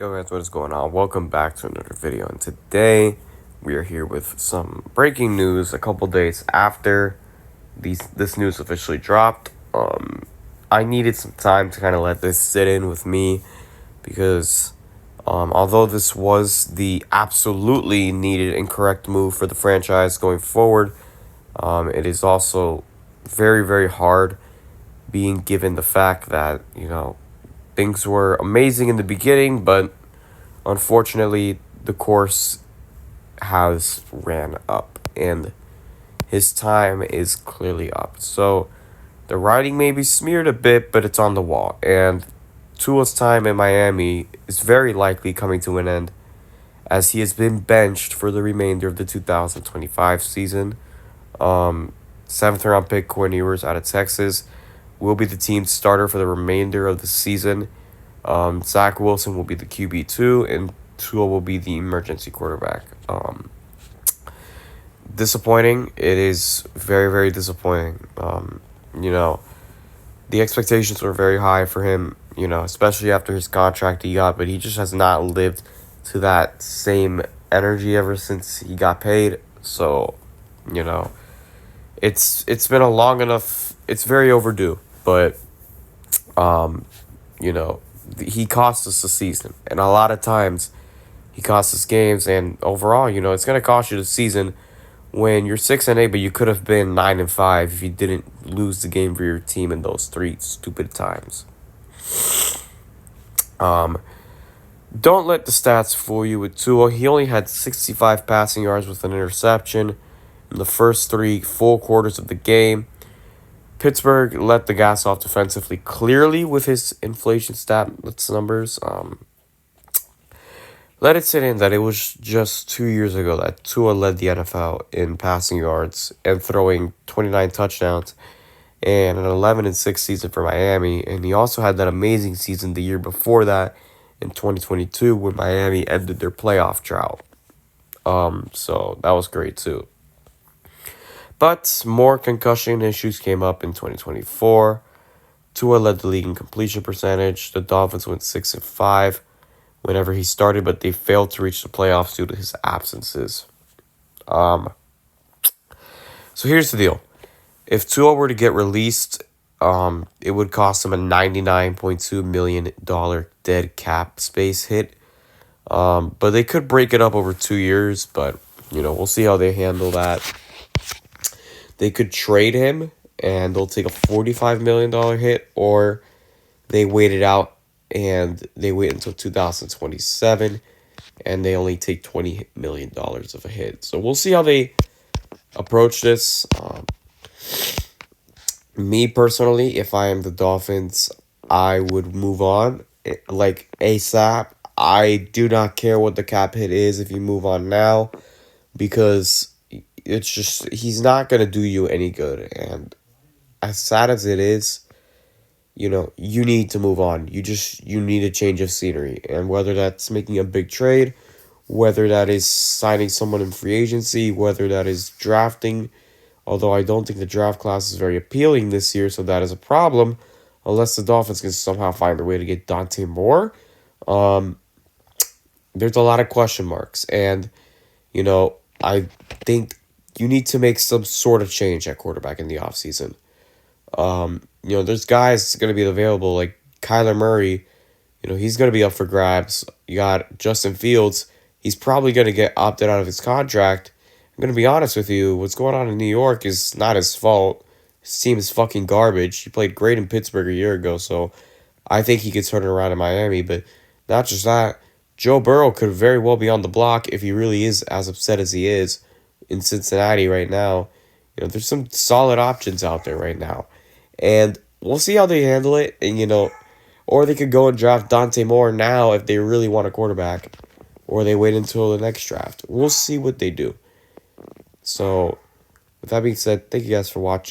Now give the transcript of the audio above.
Yo guys, what is going on? Welcome back to another video, and today we are here with some breaking news a couple days after this news officially dropped. I needed some time to kind of let this sit in with me because although this was the absolutely needed and correct move for the franchise going forward, it is also very, very hard being given the fact that, things were amazing in the beginning, but unfortunately, the course has ran up, and his time is clearly up. So the writing may be smeared a bit, but it's on the wall. And Tua's time in Miami is very likely coming to an end, as he has been benched for the remainder of the 2025 season. Seventh round pick Quinn Ewers out of Texas will be the team's starter for the remainder of the season. Zach Wilson will be the QB2, and Tua will be the emergency quarterback. Disappointing. It is very, very disappointing. The expectations were very high for him, especially after his contract he got, but he just has not lived to that same energy ever since he got paid. So, it's been a long enough, it's very overdue, but, he cost us the season, and a lot of times he cost us games, and overall, it's going to cost you the season when you're 6-8, but you could have been 9-5 if you didn't lose the game for your team in those 3 stupid times. Don't let the stats fool you with Tua. He only had 65 passing yards with an interception in the first 3 full quarters of the game. Pittsburgh let the gas off defensively clearly with his inflation stats numbers. Let it sit in that it was just 2 years ago that Tua led the NFL in passing yards and throwing 29 touchdowns and an 11-6 season for Miami. And he also had that amazing season the year before that in 2022 when Miami ended their playoff drought. So that was great too. But more concussion issues came up in 2024. Tua led the league in completion percentage. The Dolphins went 6-5 whenever he started, but they failed to reach the playoffs due to his absences. So here's the deal. If Tua were to get released, it would cost him a $99.2 million dead cap space hit. But they could break it up over 2 years, but, we'll see how they handle that. They could trade him, and they'll take a $45 million hit, or they wait it out, and they wait until 2027, and they only take $20 million of a hit. So we'll see how they approach this. Me personally, if I am the Dolphins, I would move on, like ASAP. I do not care what the cap hit is if you move on now, because it's just, he's not going to do you any good. And as sad as it is, you need to move on. You need a change of scenery. And whether that's making a big trade, whether that is signing someone in free agency, whether that is drafting, although I don't think the draft class is very appealing this year, so that is a problem, unless the Dolphins can somehow find a way to get Dante Moore. There's a lot of question marks. And, I think you need to make some sort of change at quarterback in the offseason. There's guys going to be available like Kyler Murray. He's going to be up for grabs. You got Justin Fields. He's probably going to get opted out of his contract. I'm going to be honest with you. What's going on in New York is not his fault. His team is fucking garbage. He played great in Pittsburgh a year ago, so I think he could turn it around in Miami. But not just that, Joe Burrow could very well be on the block if he really is as upset as he is in Cincinnati right now. There's some solid options out there right now. And we'll see how they handle it. And, or they could go and draft Dante Moore now if they really want a quarterback. Or they wait until the next draft. We'll see what they do. So, with that being said, thank you guys for watching.